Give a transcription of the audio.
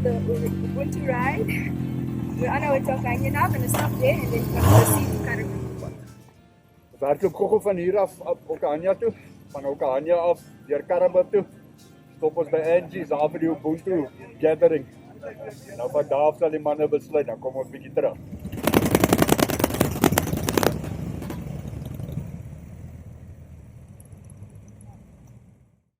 the Ubuntu ride. We're on our way to Kenya now, gonna stop there and then proceed to Karibib. Hardloop gou van hier af op Okahania toe, van Okahania af deur Karibib toe. Stop ons by Angie's daar vir die Ubuntu gathering. Nou van daar af sal die manne besluit, dan kom ons bietjie terug.